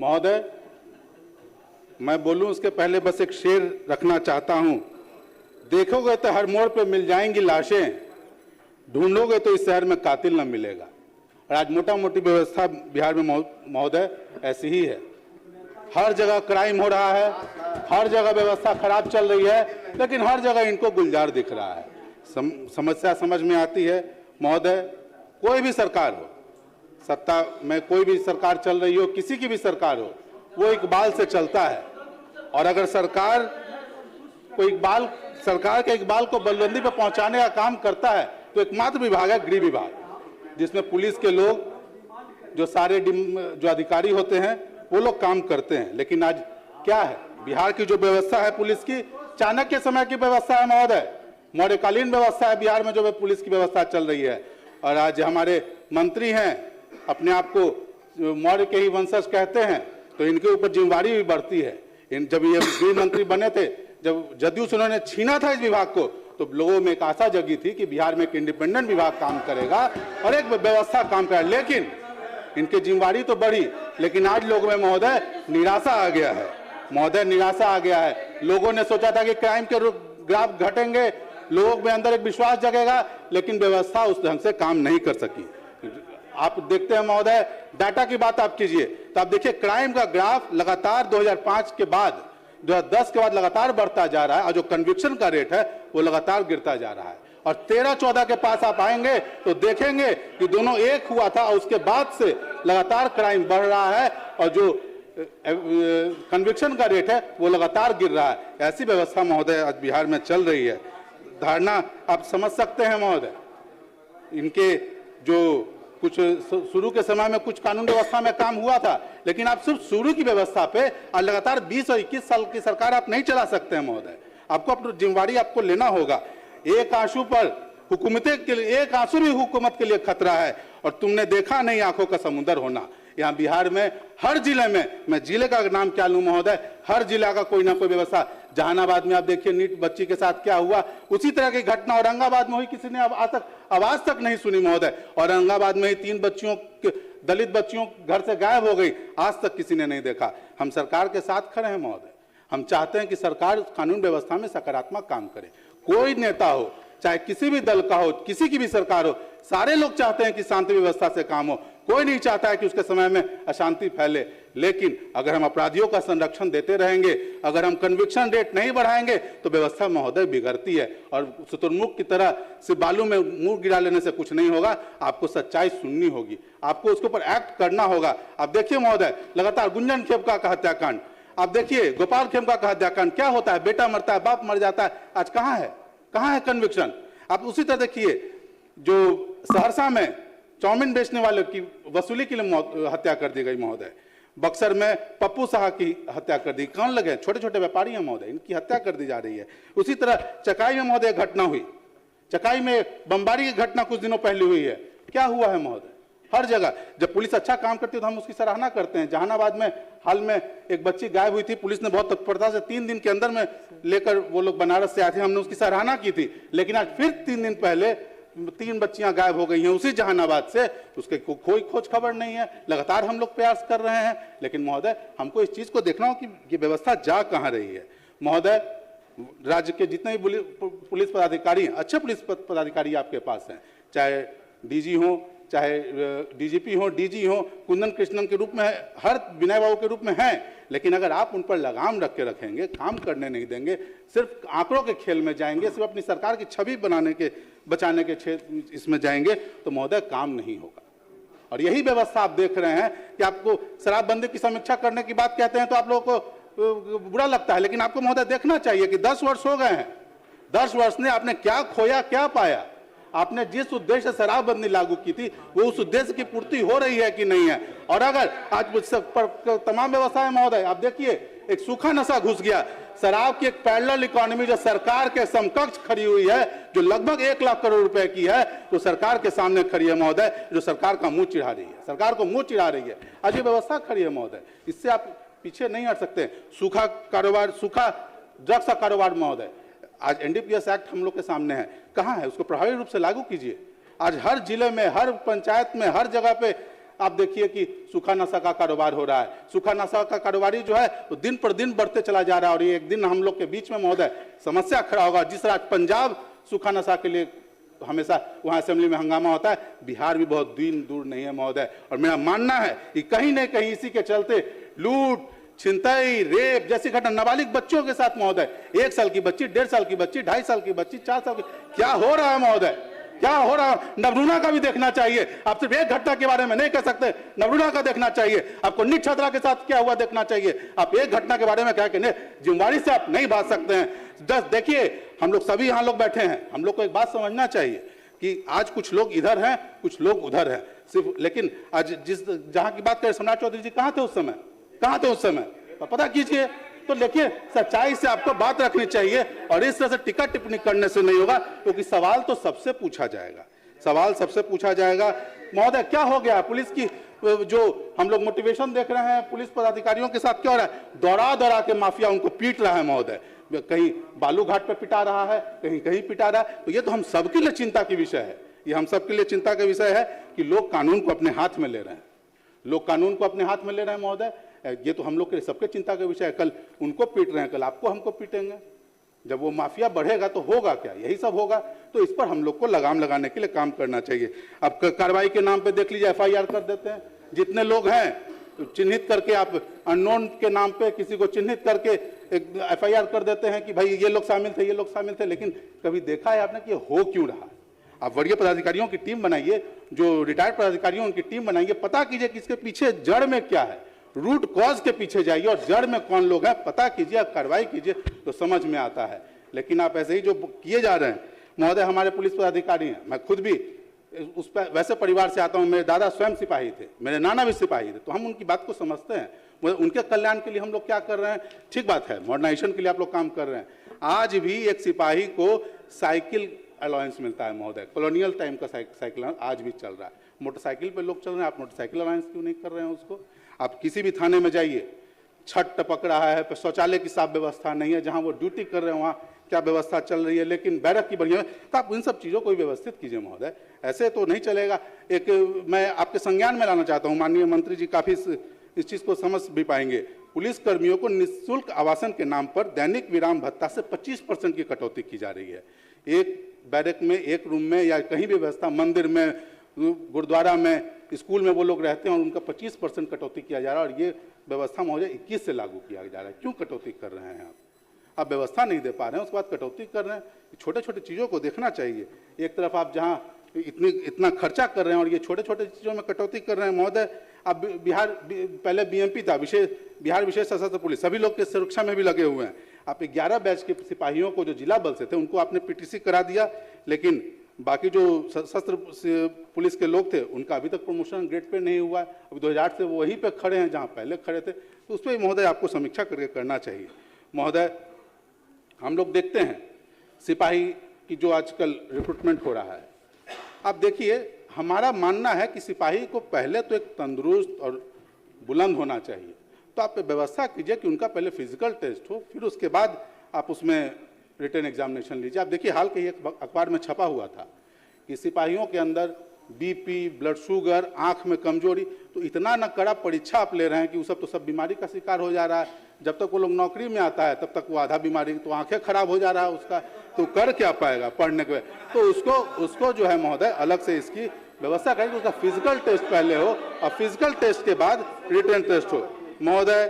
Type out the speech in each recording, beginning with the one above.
महोदय, मैं बोलूं उसके पहले बस एक शेर रखना चाहता हूं। देखोगे तो हर मोड़ पे मिल जाएंगी लाशें, ढूंढोगे तो इस शहर में कातिल न मिलेगा। और आज मोटा मोटी व्यवस्था बिहार में महोदय ऐसी ही है। हर जगह क्राइम हो रहा है, हर जगह व्यवस्था खराब चल रही है, लेकिन हर जगह इनको गुलजार दिख रहा है। समस्या समझ में आती है महोदय, कोई भी सरकार हो, सत्ता में कोई भी सरकार चल रही हो, किसी की भी सरकार हो, वो इकबाल से चलता है। और अगर सरकार के इकबाल को बलबंदी पर पहुंचाने का काम करता है तो एकमात्र विभाग है गृह विभाग, जिसमें पुलिस के लोग जो सारे जो अधिकारी होते हैं वो लोग काम करते हैं। लेकिन आज क्या है, बिहार की जो व्यवस्था है पुलिस की, चाणक्य समय की व्यवस्था है महोदय, मौर्यकालीन व्यवस्था है बिहार में जो पुलिस की व्यवस्था चल रही है। और आज हमारे मंत्री हैं, अपने आप को मौर्य के ही वंशज कहते हैं, तो इनके ऊपर जिम्मेवारी भी बढ़ती है। जब ये गृह मंत्री बने थे, जब जदयू से उन्होंने छीना था इस विभाग को, तो लोगों में एक आशा जगी थी कि बिहार में एक इंडिपेंडेंट विभाग काम करेगा और एक व्यवस्था काम करेगा। लेकिन इनकी जिम्मेवारी तो बढ़ी, लेकिन आज लोगों में महोदय निराशा आ गया है। महोदय निराशा आ गया है। लोगों ने सोचा था कि क्राइम के ग्राफ घटेंगे, लोगों में अंदर एक विश्वास जगेगा, लेकिन व्यवस्था उस ढंग से काम नहीं कर सकी। आप देखते हैं महोदय, डाटा की बात आप कीजिए तो आप देखिए क्राइम का ग्राफ लगातार 2005 के बाद 2010 के बाद लगातार बढ़ता जा रहा है, और जो कन्विक्शन का रेट है वो लगातार गिरता जा रहा है। और 13-14 के पास आप आएंगे तो देखेंगे कि दोनों एक हुआ था, और उसके बाद से लगातार क्राइम बढ़ रहा है और जो कन्विक्शन का रेट है वो लगातार गिर रहा है। ऐसी व्यवस्था महोदय आज बिहार में चल रही है। धारणा आप समझ सकते हैं महोदय, इनके जो कुछ शुरू के समय में कुछ कानून व्यवस्था में काम हुआ था, लेकिन आप सिर्फ शुरू की व्यवस्था पे लगातार 20 और 21 साल की सरकार आप नहीं चला सकते हैं महोदय। आपको अपनी जिम्मेवारी आपको लेना होगा। एक आंसू पर हुकूमत के लिए, एक आंसू भी हुकूमत के लिए खतरा है, और तुमने देखा नहीं आंखों का समुद्र होना। यहाँ बिहार में हर जिले में, मैं जिले का नाम क्या लूं महोदय, हर जिला का कोई ना कोई व्यवस्था। जहानाबाद में आप देखिए नीट बच्ची के साथ क्या हुआ, उसी तरह की घटना औरंगाबाद में हुई, किसी ने आज तक आवाज तक नहीं सुनी महोदय। औरंगाबाद में ही 3 बच्चियों, दलित बच्चियों घर से गायब हो गई, आज तक किसी ने नहीं देखा। हम सरकार के साथ खड़े हैं महोदय। हम चाहते हैं कि सरकार कानून व्यवस्था में सकारात्मक काम करे। कोई नेता हो, चाहे किसी भी दल का हो, किसी की भी सरकार हो, सारे लोग चाहते हैं कि शांति व्यवस्था से काम हो। कोई नहीं चाहता है कि उसके समय में अशांति फैले। लेकिन अगर हम अपराधियों का संरक्षण देते रहेंगे, अगर हम कन्विक्शन रेट नहीं बढ़ाएंगे, तो व्यवस्था महोदय बिगड़ती है। और शुतुरमुर्ग की तरह सिर्फ बालू में मुंह गिरा लेने से कुछ नहीं होगा। आपको सच्चाई सुननी होगी, आपको उसके ऊपर एक्ट करना होगा। आप देखिए महोदय, लगातार गुंजन खेमका का हत्याकांड, आप देखिए गोपाल खेमका का हत्याकांड, क्या होता है, बेटा मरता है, बाप मर जाता है। आज कहाँ है कन्विक्शन? आप उसी तरह देखिए, जो सहरसा में चाउमीन बेचने वाले की वसूली के लिए हत्या कर दी गई महोदय। बक्सर में पप्पू साहा की हत्या कर दी। कौन लगे? छोटे छोटे व्यापारी हैं महोदय, इनकी हत्या कर दी जा रही है। उसी तरह चकाई में महोदय घटना हुई, चकाई में बमबारी की घटना कुछ दिनों पहले हुई है। क्या हुआ है महोदय? हर जगह जब पुलिस अच्छा काम करती है तो हम उसकी सराहना करते हैं। जहानाबाद में हाल में एक बच्ची गायब हुई थी, पुलिस ने बहुत तत्परता से 3 दिन के अंदर में लेकर, वो लोग बनारस से आए थे, हमने उसकी सराहना की थी। लेकिन आज फिर 3 दिन पहले 3 बच्चियां गायब हो गई हैं उसी जहानाबाद से, उसके कोई खोज खबर नहीं है। लगातार हम लोग प्रयास कर रहे हैं, लेकिन महोदय हमको इस चीज को देखना हो कि ये व्यवस्था जा कहां रही है। महोदय, राज्य के जितने भी पुलिस पदाधिकारी, अच्छे पुलिस पदाधिकारी आपके पास हैं, चाहे डीजी हो, चाहे डीजीपी हो, डीजी हो, कुंदन कृष्णन के रूप में, हर विनय बाबू के रूप में हैं। लेकिन अगर आप उन पर लगाम रख के रखेंगे, काम करने नहीं देंगे, सिर्फ आंकड़ों के खेल में जाएंगे, सिर्फ अपनी सरकार की छवि बचाने के क्षेत्र इसमें जाएंगे, तो महोदय काम नहीं होगा। और यही व्यवस्था आप देख रहे हैं कि आपको शराबबंदी की समीक्षा करने की बात कहते हैं तो आप लोगों को बुरा लगता है, लेकिन आपको महोदय देखना चाहिए कि 10 वर्ष हो गए हैं। 10 वर्ष ने आपने क्या खोया, क्या पाया? आपने जिस उद्देश्य से शराबबंदी लागू की थी, वो उस उद्देश्य की पूर्ति हो रही है कि नहीं है? और अगर आज तमाम व्यवस्थाएं महोदय, आप देखिए एक सूखा नशा घुस गया। शराब की एक पैरेलल इकोनॉमी जो सरकार के समकक्ष खड़ी हुई है, जो लगभग 1 लाख करोड़ रुपए की है, तो सरकार के सामने खड़ी है महोदय, जो सरकार का मुंह चिढ़ा रही है, सरकार को मुंह चिढ़ा रही है। आज ये व्यवस्था खड़ी है महोदय, इससे आप पीछे नहीं हट सकते। सूखा कारोबार, सूखा ड्रग्स का कारोबार महोदय, आज एनडीपीएस एक्ट हम लोग के सामने है, कहाँ है? उसको प्रभावी रूप से लागू कीजिए। आज हर जिले में, हर पंचायत में, हर जगह पे आप देखिए कि सूखा नशा का कारोबार हो रहा है। सूखा नशा का कारोबारी जो है वो दिन पर दिन बढ़ते चला जा रहा है और ये एक दिन हम लोग के बीच में महोदय समस्या खड़ा होगा। जिस तरह पंजाब सूखा नशा के लिए हमेशा वहां असेंबली में हंगामा होता है, बिहार भी बहुत दिन दूर नहीं है महोदय। और मेरा मानना है कि कहीं न कहीं इसी के चलते लूट, छिनतई, रेप जैसी घटना नाबालिग बच्चों के साथ महोदय, 1 साल की बच्ची, 1.5 साल की बच्ची, 2.5 साल की बच्ची, 4 साल की, क्या हो रहा है महोदय, क्या हो रहा है? नवरूणा का भी देखना चाहिए। आप सिर्फ एक घटना के बारे में नहीं कह सकते, नवरूणा का देखना चाहिए। आपको नीट छात्रा के साथ क्या हुआ देखना चाहिए। आप एक घटना के बारे में कह के जिम्मेदारी से आप नहीं भाग सकते हैं। जस्ट देखिए, हम लोग सभी यहाँ लोग बैठे हैं, हम लोग को एक बात समझना चाहिए कि आज कुछ लोग इधर हैं, कुछ लोग उधर हैं सिर्फ। लेकिन आज जहां की बात करें, सम्राट चौधरी जी कहां थे उस समय, कहां थे उस समय, तो पता कीजिए। तो देखिए, सच्चाई से आपको बात रखनी चाहिए और इस तरह से टिक्का टिप्पणी करने से नहीं होगा, क्योंकि सवाल तो सबसे पूछा जाएगा, सवाल सबसे पूछा जाएगा। महोदय क्या हो गया पुलिस की, जो हम लोग मोटिवेशन देख रहे हैं पुलिस पदाधिकारियों के साथ क्या हो रहा है, दौड़ा दौड़ा के माफिया उनको पीट रहा है महोदय। कहीं बालू घाट पर पिटा रहा है, कहीं कहीं पिटा रहा है। तो ये तो हम सबके लिए चिंता की विषय है, ये हम सबके लिए चिंता का विषय है कि लोग कानून को अपने हाथ में ले रहे हैं, लोग कानून को अपने हाथ में ले रहे हैं महोदय। ये तो हम लोग के सबके चिंता का विषय है। कल उनको पीट रहे हैं, कल आपको हमको पीटेंगे। जब वो माफिया बढ़ेगा तो होगा क्या, यही सब होगा। तो इस पर हम लोग को लगाम लगाने के लिए काम करना चाहिए। अब कार्रवाई के नाम पे देख लीजिए, FIR कर देते हैं। जितने लोग हैं तो चिन्हित करके, आप अननोन के नाम पे किसी को चिन्हित करके एक FIR कर देते हैं कि भाई ये लोग शामिल थे, ये लोग शामिल थे। लेकिन कभी देखा है आपने कि हो क्यों रहा? आप वरीय पदाधिकारियों की टीम बनाइए, जो रिटायर्ड पदाधिकारियों उनकी टीम बनाइए, पता कीजिए कि इसके पीछे जड़ में क्या है, रूट कॉज के पीछे जाइए और जड़ में कौन लोग हैं पता कीजिए, कार्रवाई कीजिए, तो समझ में आता है। लेकिन आप ऐसे ही जो किए जा रहे हैं महोदय, हमारे पुलिस पदाधिकारी हैं, मैं खुद भी उस पर वैसे परिवार से आता हूं, मेरे दादा स्वयं सिपाही थे, मेरे नाना भी सिपाही थे, तो हम उनकी बात को समझते हैं। उनके कल्याण के लिए हम लोग क्या कर रहे हैं, ठीक बात है, मॉडर्नाइजेशन के लिए आप लोग काम कर रहे हैं। आज भी एक सिपाही को साइकिल अलाउंस मिलता है महोदय, कॉलोनियल टाइम का साइकिल आज भी चल रहा है। मोटरसाइकिल पे लोग चल रहे हैं, आप मोटरसाइकिल अलाउंस क्यों नहीं कर रहे हैं उसको? आप किसी भी थाने में जाइए, छत टपक रहा है, शौचालय की साफ व्यवस्था नहीं है, जहां वो ड्यूटी कर रहे हैं वहाँ क्या व्यवस्था चल रही है, लेकिन बैरक की बढ़िया है। तो आप इन सब चीज़ों को व्यवस्थित कीजिए महोदय, ऐसे तो नहीं चलेगा। एक मैं आपके संज्ञान में लाना चाहता हूँ, माननीय मंत्री जी काफ़ी इस चीज़ को समझ भी पाएंगे। पुलिस कर्मियों को निःशुल्क आवासन के नाम पर दैनिक विराम भत्ता से 25% की कटौती की जा रही है। एक बैरक में, एक रूम में या कहीं भी व्यवस्था, मंदिर में, गुरुद्वारा में, स्कूल में वो लोग रहते हैं और उनका 25% कटौती किया जा रहा है। और ये व्यवस्था महोदय 21 से लागू किया जा रहा है। क्यों कटौती कर रहे हैं आप व्यवस्था नहीं दे पा रहे हैं, उसके बाद कटौती कर रहे हैं। छोटे छोटे चीज़ों को देखना चाहिए। एक तरफ आप जहाँ इतना खर्चा कर रहे हैं और ये छोटे छोटे चीज़ों में कटौती कर रहे हैं महोदय। अब बिहार पहले BMP था, बिहार विशेष सशस्त्र पुलिस, सभी लोग के सुरक्षा में भी लगे हुए हैं। आप 11 बैच के सिपाहियों को जो जिला बल से थे उनको आपने PTC करा दिया, लेकिन बाकी जो सशस्त्र पुलिस के लोग थे उनका अभी तक प्रमोशन ग्रेड पे नहीं हुआ है। अभी 2008 से वो वहीं पे खड़े हैं जहाँ पहले खड़े थे। तो उस पर महोदय आपको समीक्षा करके करना चाहिए। महोदय, हम लोग देखते हैं सिपाही की जो आजकल रिक्रूटमेंट हो रहा है, आप देखिए, हमारा मानना है कि सिपाही को पहले तो एक तंदुरुस्त और बुलंद होना चाहिए। तो आप व्यवस्था कीजिए कि उनका पहले फिजिकल टेस्ट हो, फिर उसके बाद आप उसमें रिटन एग्जामिनेशन लीजिए। आप देखिए, हाल के एक अखबार में छपा हुआ था कि सिपाहियों के अंदर BP, ब्लड शुगर, आंख में कमजोरी, तो इतना न कड़ा परीक्षा आप ले रहे हैं कि वो सब तो सब बीमारी का शिकार हो जा रहा है। जब तक वो लोग नौकरी में आता है तब तक वो आधा बीमारी, तो आंखें खराब हो जा रहा है उसका, तो कर क्या पाएगा पढ़ने के? तो उसको जो है महोदय अलग से इसकी व्यवस्था करें कि उसका फिजिकल टेस्ट पहले हो और फिजिकल टेस्ट के बाद रिटन टेस्ट हो। महोदय,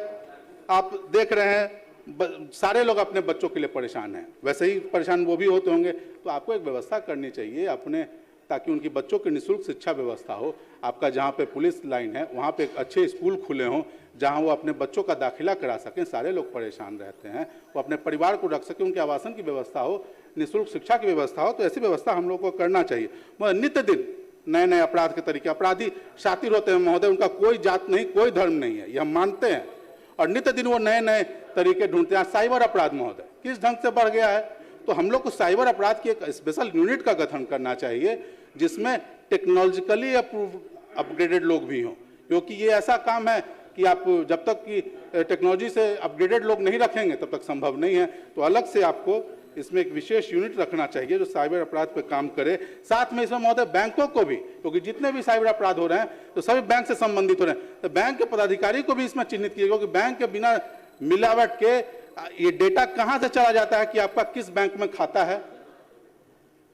आप देख रहे हैं सारे लोग अपने बच्चों के लिए परेशान हैं, वैसे ही परेशान वो भी होते होंगे। तो आपको एक व्यवस्था करनी चाहिए अपने, ताकि उनकी बच्चों की निःशुल्क शिक्षा व्यवस्था हो। आपका जहाँ पे पुलिस लाइन है वहाँ पे एक अच्छे स्कूल खुले हों जहाँ वो अपने बच्चों का दाखिला करा सकें। सारे लोग परेशान रहते हैं, वो अपने परिवार को रख सकें, उनके आवासन की व्यवस्था हो, निःशुल्क शिक्षा की व्यवस्था हो। तो ऐसी व्यवस्था हम लोग को करना चाहिए। मगर नित्य दिन नए नए अपराध के तरीके, अपराधी शातिर होते हैं महोदय, उनका कोई जात नहीं, कोई धर्म नहीं है, ये हम मानते हैं। और नित्य दिन वो नए नए तरीके ढूंढते हैं। साइबर अपराध महोदय किस ढंग से बढ़ गया है, तो हम लोग को साइबर अपराध की एक स्पेशल यूनिट का गठन करना चाहिए जिसमें टेक्नोलॉजिकली अपग्रेडेड लोग भी हों, क्योंकि ये ऐसा काम है कि आप जब तक कि टेक्नोलॉजी से अपग्रेडेड लोग नहीं रखेंगे तब तक संभव नहीं है। तो अलग से आपको इसमें एक विशेष यूनिट रखना चाहिए जो साइबर अपराध पे काम करे। साथ में इसमें महोदय बैंकों को भी, क्योंकि जितने भी साइबर अपराध हो रहे हैं तो सभी बैंक से संबंधित हो रहे हैं, तो बैंक के पदाधिकारी को भी इसमें चिन्हित किया, क्योंकि बैंक के बिना मिलावट के ये डेटा कहां से चला जाता है कि आपका किस बैंक में खाता है,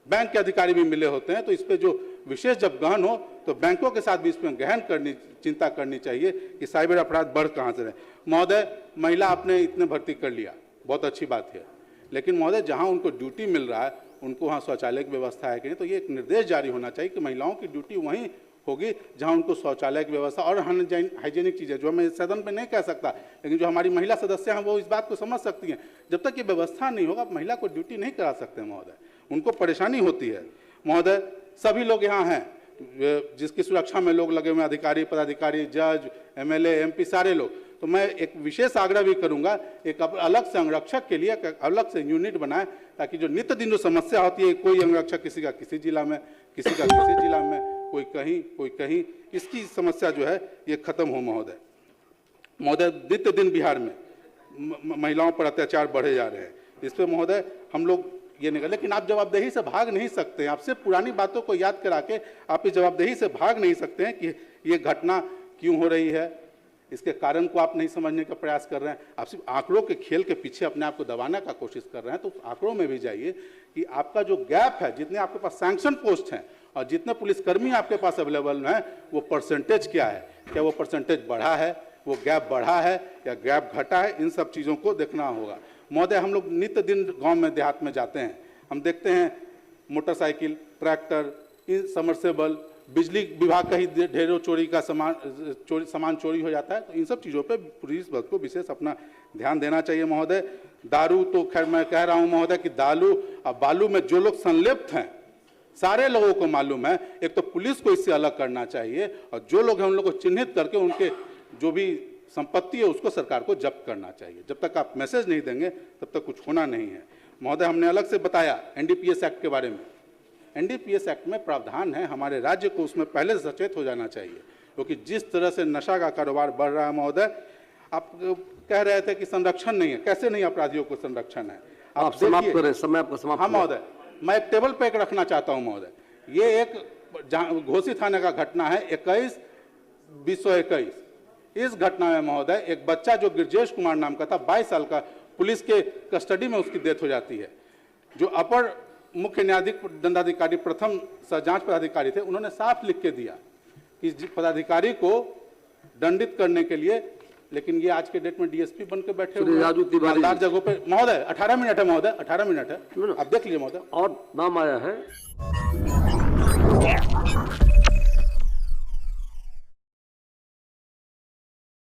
बैंक के अधिकारी भी मिले होते हैं। तो इस पे जो विशेष जब गहन हो तो बैंकों के साथ भी इसमें गहन चिंता करनी चाहिए कि साइबर अपराध बढ़ कहां से रहे। महोदय, महिला आपने इतने भर्ती कर लिया, बहुत अच्छी बात है, लेकिन महोदय जहां उनको ड्यूटी मिल रहा है उनको वहां शौचालय की व्यवस्था है कि नहीं, तो ये एक निर्देश जारी होना चाहिए कि महिलाओं की ड्यूटी वहीं होगी जहां उनको शौचालय की व्यवस्था और हाइजीनिक चीज़ें, जो मैं सदन पे नहीं कह सकता, लेकिन जो हमारी महिला सदस्य हैं वो इस बात को समझ सकती हैं। जब तक ये व्यवस्था नहीं होगा महिला को ड्यूटी नहीं करा सकते महोदय, उनको परेशानी होती है। महोदय, सभी लोग यहाँ हैं जिसकी सुरक्षा में लोग लगे हुए, अधिकारी, पदाधिकारी, जज, एमएलए, एमपी, सारे लोग। तो मैं एक विशेष आग्रह भी करूंगा, एक अलग से अंगरक्षक के लिए अलग से यूनिट बनाए, ताकि जो नित्य दिन जो समस्या होती है, कोई अंगरक्षक किसी का किसी जिला में, किसी का किसी जिला में, कोई कहीं, इसकी समस्या जो है ये खत्म हो महोदय। महोदय, नित्य दिन बिहार में महिलाओं पर अत्याचार बढ़े जा रहे हैं, इस पर महोदय हम लोग ये नहीं कर, लेकिन आप जवाबदेही से भाग नहीं सकते हैं। आपसे पुरानी बातों को याद करा के आप इस जवाबदेही से भाग नहीं सकते हैं कि ये घटना क्यों हो रही है, इसके कारण को आप नहीं समझने का प्रयास कर रहे हैं। आप सिर्फ आंकड़ों के खेल के पीछे अपने आप को दबाने का कोशिश कर रहे हैं। तो उस आंकड़ों में भी जाइए कि आपका जो गैप है, जितने आपके पास सैंक्शन पोस्ट हैं और जितने पुलिसकर्मी आपके पास अवेलेबल हैं, वो परसेंटेज क्या है, क्या वो परसेंटेज बढ़ा है, वो गैप बढ़ा है या गैप घटा है, इन सब चीज़ों को देखना होगा। महोदय, हम लोग नित्य दिन गांव में देहात में जाते हैं, हम देखते हैं मोटरसाइकिल, ट्रैक्टर, इन समरसेबल, बिजली विभाग का ही ढेरों चोरी का सामान चोरी हो जाता है। तो इन सब चीज़ों पे पुलिस बल को विशेष अपना ध्यान देना चाहिए महोदय। दारू तो खैर मैं कह रहा हूँ महोदय कि दारू और बालू में जो लोग संलिप्त हैं सारे लोगों को मालूम है, एक तो पुलिस को इससे अलग करना चाहिए और जो लोग हैं उन लोगों को चिन्हित करके उनके जो भी संपत्ति है उसको सरकार को जब्त करना चाहिए। जब तक आप मैसेज नहीं देंगे तब तक कुछ होना नहीं है। महोदय, हमने अलग से बताया एनडीपीएस एक्ट के बारे में। एनडीपीएस एक्ट में प्रावधान है, हमारे राज्य को उसमें पहले से सचेत हो जाना चाहिए, क्योंकि जिस तरह से नशा का कारोबार बढ़ रहा है महोदय, आप कह रहे थे कि संरक्षण नहीं है, कैसे नहीं अपराधियों को संरक्षण है। आप समाप्त करें, समय आपका समाप्त। हाँ महोदय, मैं एक टेबल पे एक रखना चाहता हूँ महोदय। ये एक घोसी थाने का घटना है 21/2021। इस घटना में महोदय एक बच्चा जो गिरजेश कुमार नाम का था, 22 साल का, पुलिस के कस्टडी में उसकी डेथ हो जाती है। जो अपर मुख्य न्यायाधीश दंडाधिकारी प्रथम जांच पदाधिकारी थे, उन्होंने साफ लिख के दिया कि पदाधिकारी को दंडित करने के लिए, लेकिन ये आज के डेट में डीएसपी बन के बैठे हुए हैं जगहों पे महोदय। 18 मिनट है महोदय, 18 मिनट है, आप देख लीजिए महोदय। और नाम आया है